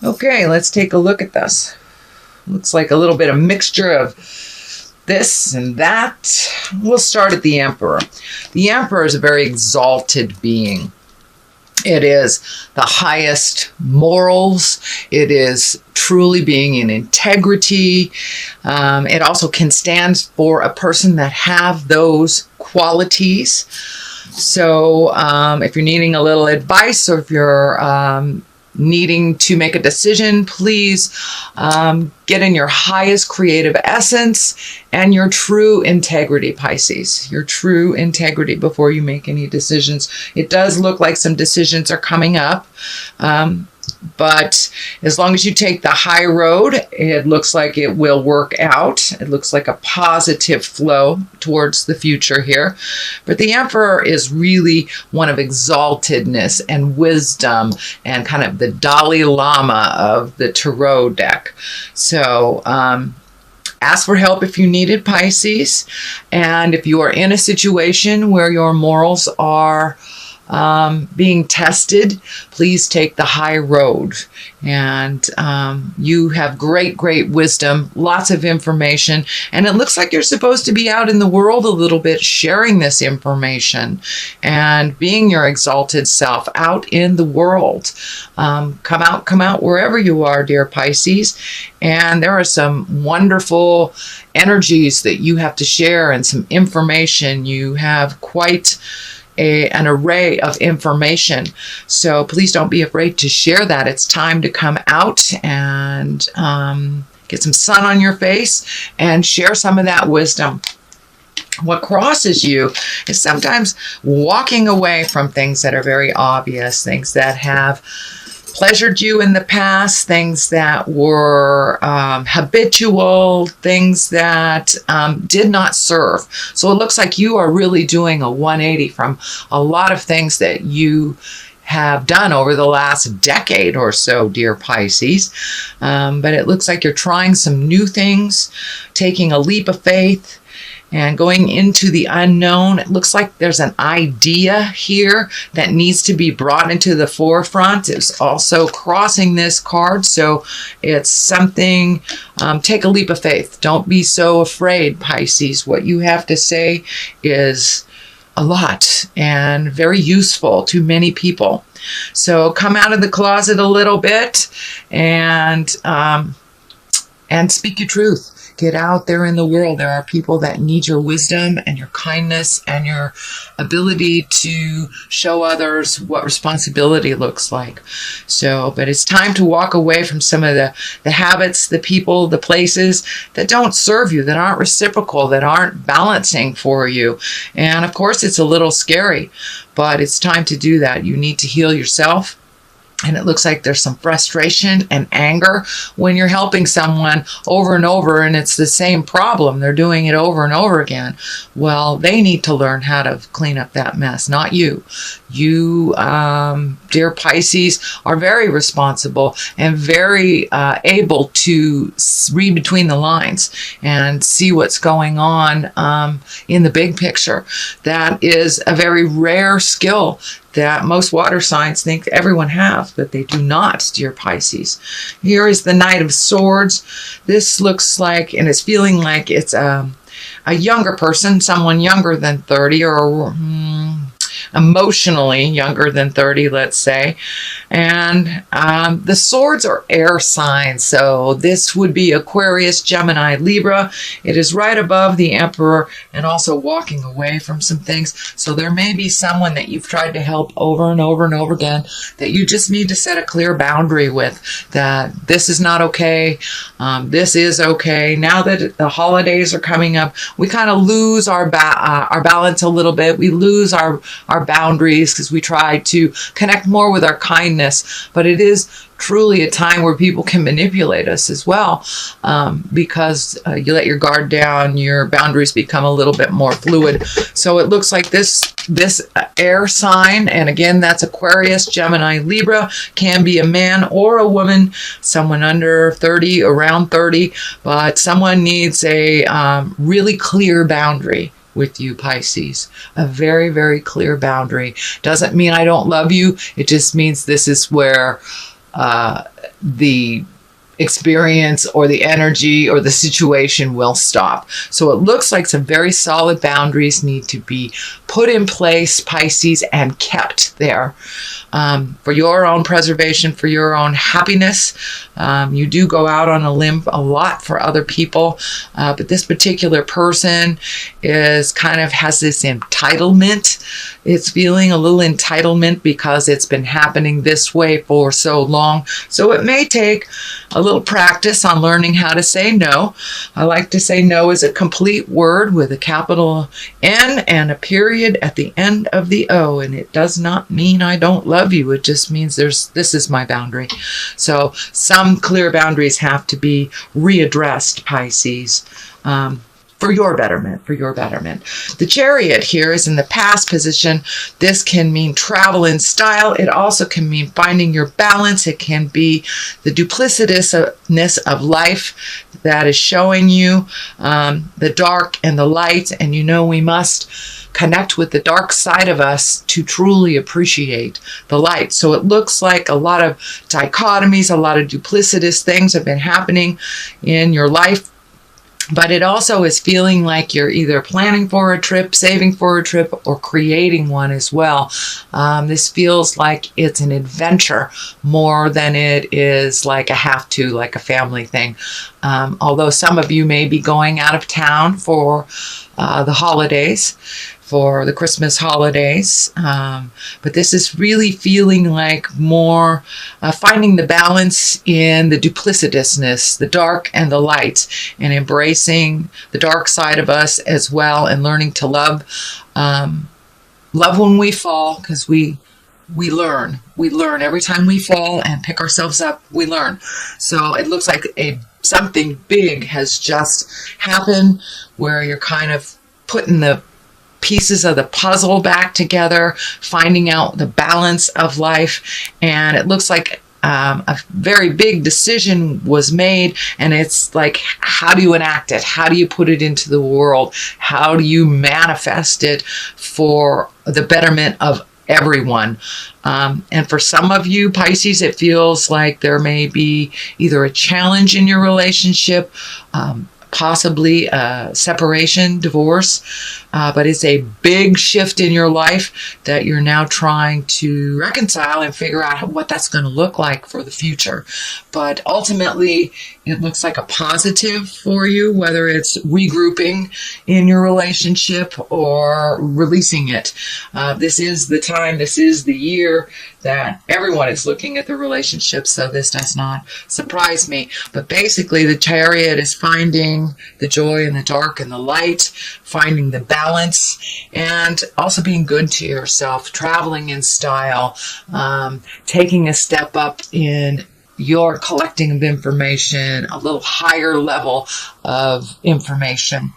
Okay, let's take a look at this. Looks like a little bit of mixture of this and that. We'll start at the Emperor. The Emperor is a very exalted being. It is the highest morals. It is truly being in integrity. It also can stand for a person that have those qualities. So if you're needing a little advice, or if you're needing to make a decision, please get in your highest creative essence and your true integrity, Pisces. Your true integrity before you make any decisions. It does look like some decisions are coming up. But as long as you take the high road, it looks like it will work out. It looks like a positive flow towards the future here. But the Emperor is really one of exaltedness and wisdom and kind of the Dalai Lama of the tarot deck. So ask for help if you need it, Pisces. And if you are in a situation where your morals are being tested, please take the high road. And you have great wisdom, lots of information, and it looks like you're supposed to be out in the world a little bit, sharing this information and being your exalted self out in the world. Come out wherever you are, dear Pisces. And there are some wonderful energies that you have to share and some information. You have quite an array of information. So please don't be afraid to share that. It's time to come out and get some sun on your face and share some of that wisdom. What crosses you is sometimes walking away from things that are very obvious, things that have pleasured you in the past, things that were habitual, things that did not serve. So it looks like you are really doing a 180 from a lot of things that you have done over the last decade or so, dear Pisces. But it looks like you're trying some new things, taking a leap of faith, and going into the unknown. It looks like there's an idea here that needs to be brought into the forefront. It's also crossing this card. So it's something, take a leap of faith. Don't be so afraid, Pisces. What you have to say is a lot and very useful to many people. So come out of the closet a little bit and speak your truth. Get out there in the world. There are people that need your wisdom and your kindness and your ability to show others what responsibility looks like. So, but it's time to walk away from some of the habits, the people, the places that don't serve you, that aren't reciprocal, that aren't balancing for you. And of course, it's a little scary, but it's time to do that. You need to heal yourself. And it looks like there's some frustration and anger when you're helping someone over and over and it's the same problem. They're doing it over and over again. Well, they need to learn how to clean up that mess, not you. You, dear Pisces, are very responsible and very able to read between the lines and see what's going on in the big picture. That is a very rare skill that most water signs think everyone has, but they do not, dear Pisces. Here is the Knight of Swords. This looks like, and it's feeling like it's a younger person, someone younger than 30 or emotionally younger than 30, let's say. And the swords are air signs. So this would be Aquarius, Gemini, Libra. It is right above the Emperor and also walking away from some things. So there may be someone that you've tried to help over and over and over again that you just need to set a clear boundary with, that this is not okay. This is okay. Now that the holidays are coming up, we kind of lose our balance a little bit. We lose our boundaries because we try to connect more with our kindness, but it is truly a time where people can manipulate us as well, because you let your guard down, your boundaries become a little bit more fluid. So it looks like this air sign, and again, that's Aquarius, Gemini, Libra, can be a man or a woman, someone under 30, around 30, but someone needs a really clear boundary with you, Pisces. A very, very clear boundary. Doesn't mean I don't love you. It just means this is where the experience or the energy or the situation will stop. So it looks like some very solid boundaries need to be put in place, Pisces, and kept there for your own preservation, for your own happiness. You do go out on a limb a lot for other people, but this particular person is kind of has this entitlement. It's feeling a little entitlement because it's been happening this way for so long. So it may take a little practice on learning how to say no. I like to say no is a complete word with a capital N and a period at the end of the O, and it does not mean I don't love you. It just means this is my boundary. So some clear boundaries have to be readdressed, Pisces. For your betterment, for your betterment. The Chariot here is in the past position. This can mean travel in style. It also can mean finding your balance. It can be the duplicitousness of life that is showing you the dark and the light. And you know we must connect with the dark side of us to truly appreciate the light. So it looks like a lot of dichotomies, a lot of duplicitous things have been happening in your life. But it also is feeling like you're either planning for a trip, saving for a trip, or creating one as well. This feels like it's an adventure more than it is like a have to, like a family thing. Although some of you may be going out of town for the holidays, for the Christmas holidays. But this is really feeling like more finding the balance in the duplicitousness, the dark and the light, and embracing the dark side of us as well, and learning to love. Love when we fall, because we learn. We learn every time we fall and pick ourselves up, we learn. So it looks like something big has just happened where you're kind of putting the pieces of the puzzle back together, finding out the balance of life. And it looks like a very big decision was made, and it's like, how do you enact it? How do you put it into the world? How do you manifest it for the betterment of everyone? And for some of you, Pisces, it feels like there may be either a challenge in your relationship, possibly a separation, divorce, but it's a big shift in your life that you're now trying to reconcile and figure out what that's going to look like for the future. But ultimately, it looks like a positive for you, whether it's regrouping in your relationship or releasing it. This is the time, this is the year that everyone is looking at the relationship, so this does not surprise me. But basically, the Chariot is finding the joy in the dark and the light, finding the balance, and also being good to yourself, traveling in style, taking a step up in your collecting of information, a little higher level of information.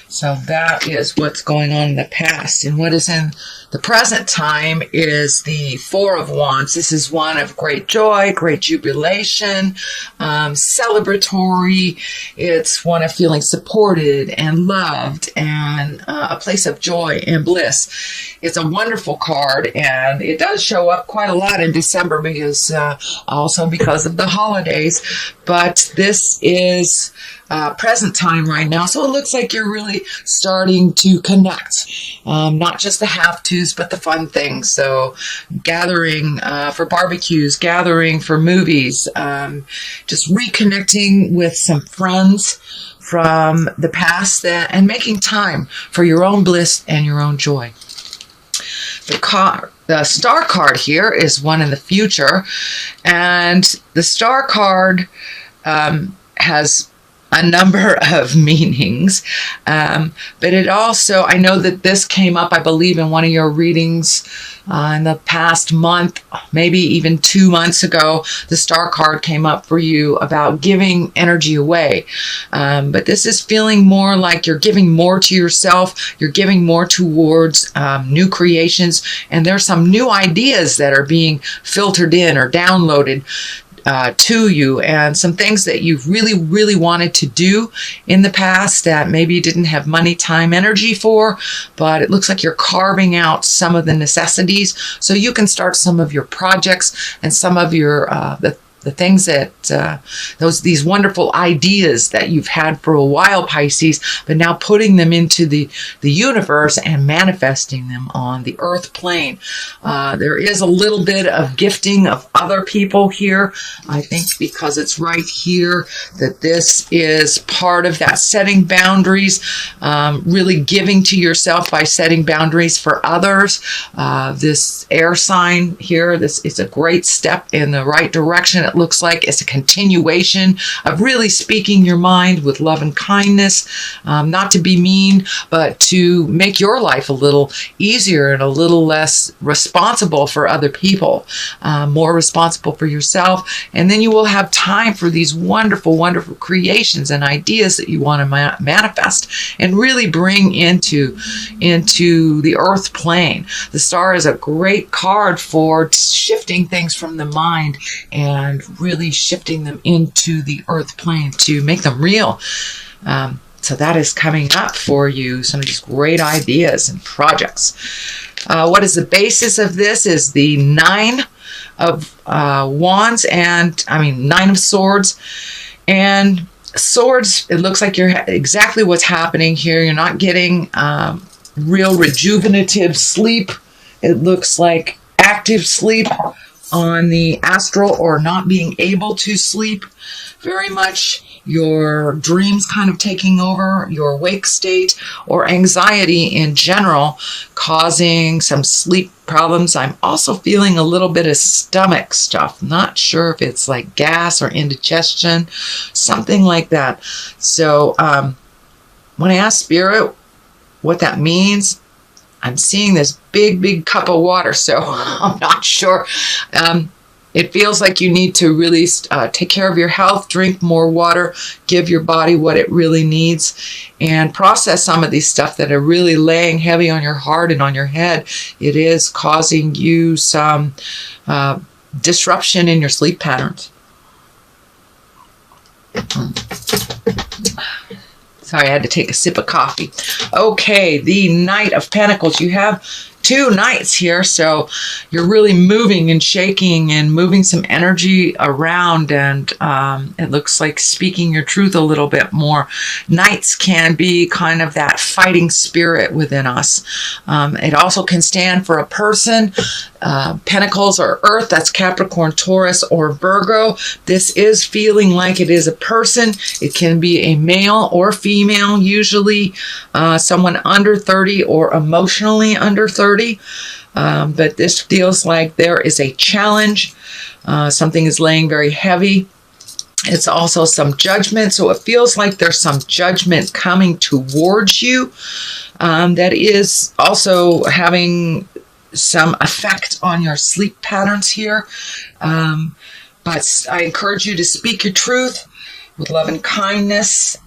So that is what's going on in the past. And what is in the present time is the Four of Wands. This is one of great joy, great jubilation, celebratory. It's one of feeling supported and loved, and a place of joy and bliss. It's a wonderful card, and it does show up quite a lot in December because also because of the holidays. But this is present time right now. So it looks like you're really starting to connect, not just the have-tos, but the fun things. So gathering for barbecues, gathering for movies, just reconnecting with some friends from the past and making time for your own bliss and your own joy. The star card here is one in the future, and the star card has a number of meanings, but it also, I know that this came up, I believe, in one of your readings in the past month, maybe even 2 months ago. The star card came up for you about giving energy away, but this is feeling more like you're giving more to yourself, you're giving more towards new creations, and there's some new ideas that are being filtered in or downloaded to you, and some things that you've really wanted to do in the past that maybe you didn't have money, time, energy for, but it looks like you're carving out some of the necessities so you can start some of your projects and some of your the things that these wonderful ideas that you've had for a while, Pisces, but now putting them into the universe and manifesting them on the earth plane. There is a little bit of gifting of other people here. I think because it's right here that this is part of that setting boundaries, really giving to yourself by setting boundaries for others. This air sign here, this is a great step in the right direction. It looks like it's a continuation of really speaking your mind with love and kindness, not to be mean, but to make your life a little easier and a little less responsible for other people, more responsible for yourself. And then you will have time for these wonderful creations and ideas that you want to manifest and really bring into the earth plane. The star is a great card for shifting things from the mind and really shifting them into the earth plane to make them real. So that is coming up for you, some of these great ideas and projects. What is the basis of this is the Nine of Wands, and Nine of Swords. And swords, it looks like you're exactly what's happening here. You're not getting real rejuvenative sleep. It looks like active sleep on the astral, or not being able to sleep very much. Your dreams kind of taking over your wake state, or anxiety in general, causing some sleep problems. I'm also feeling a little bit of stomach stuff. Not sure if it's like gas or indigestion, something like that. So when I ask Spirit what that means, I'm seeing this big cup of water, so I'm not sure. It feels like you need to really take care of your health, drink more water, give your body what it really needs, and process some of these stuff that are really laying heavy on your heart and on your head. It is causing you some disruption in your sleep patterns. Sorry, I had to take a sip of coffee. Okay, the Knight of Pentacles. You have two knights here, so you're really moving and shaking and moving some energy around, and it looks like speaking your truth a little bit more. Knights can be kind of that fighting spirit within us. It also can stand for a person. Pentacles are Earth, that's Capricorn, Taurus, or Virgo. This is feeling like it is a person. It can be a male or female, usually someone under 30 or emotionally under 30. But this feels like there is a challenge. Something is laying very heavy. It's also some judgment. So it feels like there's some judgment coming towards you that is also having some effect on your sleep patterns here. But I encourage you to speak your truth with love and kindness.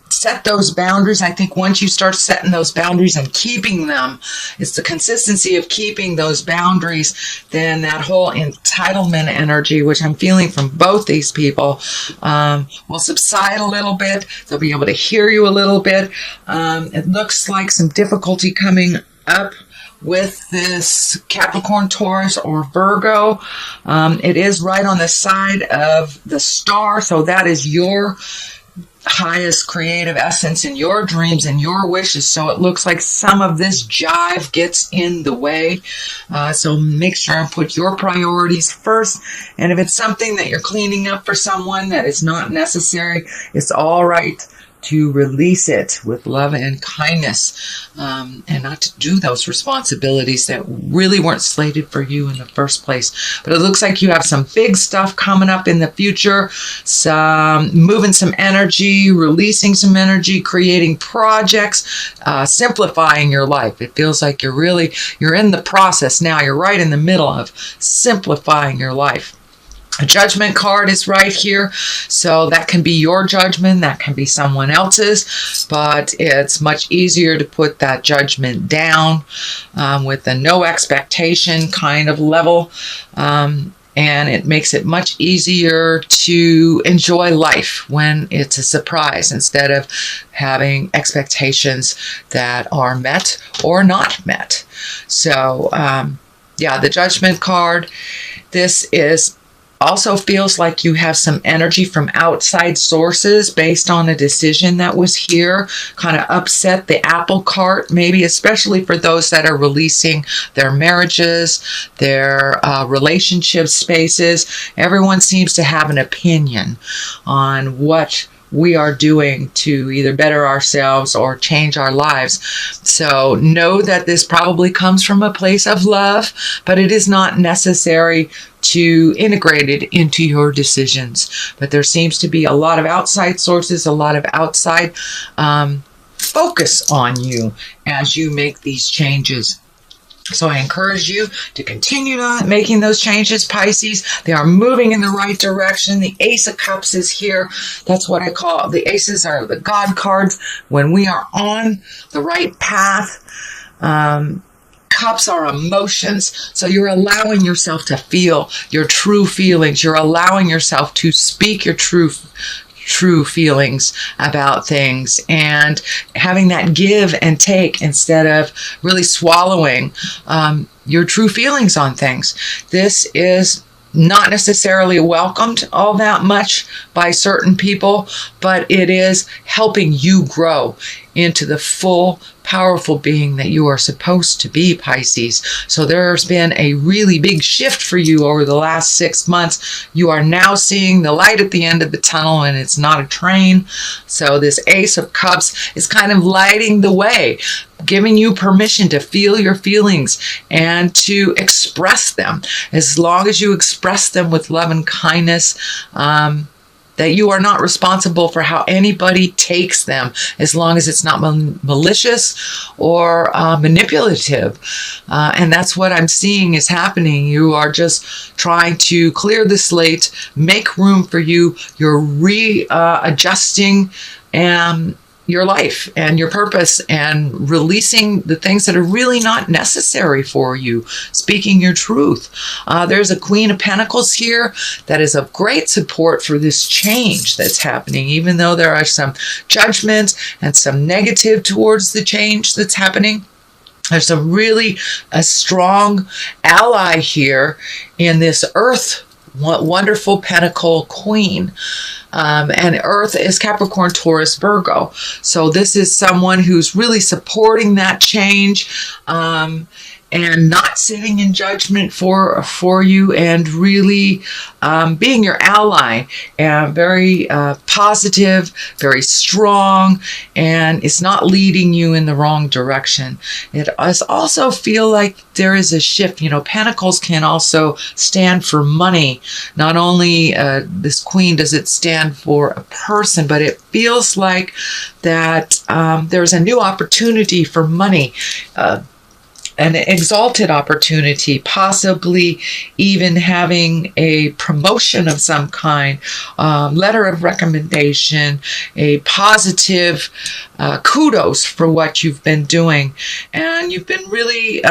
Set those boundaries. I think once you start setting those boundaries and keeping them, it's the consistency of keeping those boundaries, then that whole entitlement energy, which I'm feeling from both these people, will subside a little bit. They'll be able to hear you a little bit. It looks like some difficulty coming up with this Capricorn, Taurus, or Virgo. It is right on the side of the star, so that is your highest creative essence in your dreams and your wishes. So it looks like some of this jive gets in the way. So make sure and put your priorities first. And if it's something that you're cleaning up for someone that is not necessary, it's all right to release it with love and kindness, and not to do those responsibilities that really weren't slated for you in the first place. But it looks like you have some big stuff coming up in the future, some moving some energy, releasing some energy, creating projects, simplifying your life. It feels like you're in the process now. You're right in the middle of simplifying your life. A judgment card is right here, so that can be your judgment, that can be someone else's, but it's much easier to put that judgment down with a no expectation kind of level. and it makes it much easier to enjoy life when it's a surprise instead of having expectations that are met or not met. So, yeah, the Judgment card. This is also feels like you have some energy from outside sources based on a decision that was here, kind of upset the apple cart, maybe especially for those that are releasing their marriages, their relationship spaces. Everyone seems to have an opinion on what we are doing to either better ourselves or change our lives. So know that this probably comes from a place of love, but it is not necessary to integrate it into your decisions. But there seems to be a lot of outside sources, a lot of outside focus on you as you make these changes. So I encourage you to continue on making those changes, Pisces. They are moving in the right direction. The Ace of Cups is here. That's what I call the aces are the God cards. When we are on the right path, cups are emotions. So you're allowing yourself to feel your true feelings. You're allowing yourself to speak your true feelings about things and having that give and take instead of really swallowing your true feelings on things. This is not necessarily welcomed all that much by certain people, but it is helping you grow into the full, powerful being that you are supposed to be, Pisces. So there's been a really big shift for you over the last 6 months. You are now seeing the light at the end of the tunnel, and it's not a train. So this Ace of Cups is kind of lighting the way, giving you permission to feel your feelings and to express them. As long as you express them with love and kindness, that you are not responsible for how anybody takes them, as long as it's not malicious or manipulative. And that's what I'm seeing is happening. You are just trying to clear the slate, make room for you. You're readjusting your life and your purpose and releasing the things that are really not necessary for you, speaking your truth. There's a Queen of Pentacles here that is of great support for this change that's happening, even though there are some judgments and some negative towards the change that's happening. There's a strong ally here in this Earth wonderful Pentacle Queen. And Earth is Capricorn, Taurus, Virgo. So this is someone who's really supporting that change and not sitting in judgment for you, and really being your ally, and very positive, very strong, and it's not leading you in the wrong direction. It does also feel like there is a shift. You know, Pentacles can also stand for money. Not only this Queen does it stand for a person, but it feels like that there's a new opportunity for money. An exalted opportunity, possibly even having a promotion of some kind, letter of recommendation, a positive kudos for what you've been doing. And you've been really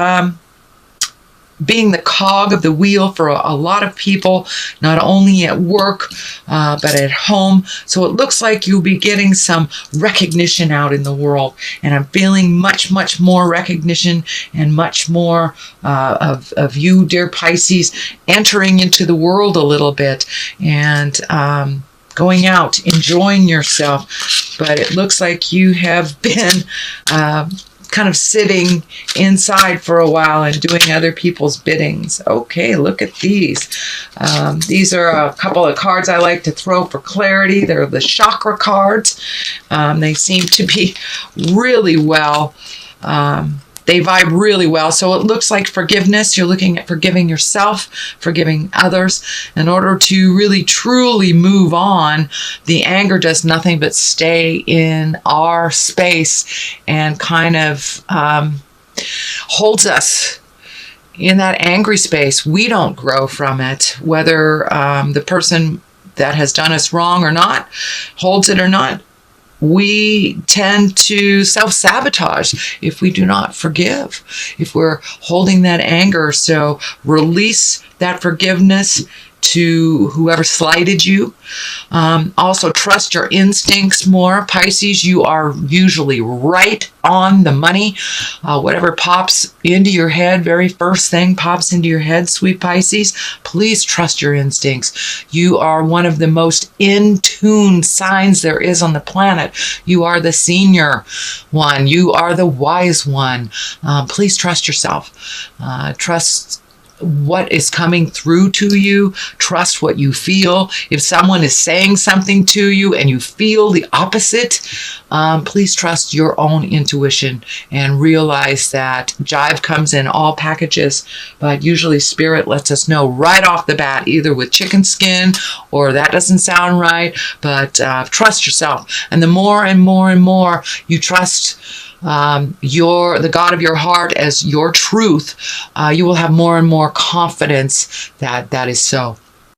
being the cog of the wheel for a lot of people, not only at work, but at home. So it looks like you'll be getting some recognition out in the world. And I'm feeling much, much more recognition and much more of you, dear Pisces, entering into the world a little bit and going out, enjoying yourself. But it looks like you have been kind of sitting inside for a while and doing other people's biddings. Okay, look at these. These are a couple of cards I like to throw for clarity. They're the chakra cards. They seem to be really well. They vibe really well. So it looks like forgiveness. You're looking at forgiving yourself, forgiving others. In order to really truly move on, the anger does nothing but stay in our space and kind of holds us in that angry space. We don't grow from it, whether the person that has done us wrong or not, holds it or not. we tend to self-sabotage if we do not forgive, if we're holding that anger. So release that forgiveness to whoever slighted you. Also, trust your instincts more. Pisces, you are usually right on the money. Whatever pops into your head, very first thing pops into your head, sweet Pisces, please trust your instincts. You are one of the most in tune signs there is on the planet. You are the senior one. You are the wise one. Please trust yourself. Trust what is coming through to you. Trust what you feel. If someone is saying something to you and you feel the opposite, please trust your own intuition and realize that jive comes in all packages, but usually spirit lets us know right off the bat, either with chicken skin or that doesn't sound right, but trust yourself. And the more and more and more you trust the God of your heart as your truth, you will have more and more confidence that that is so.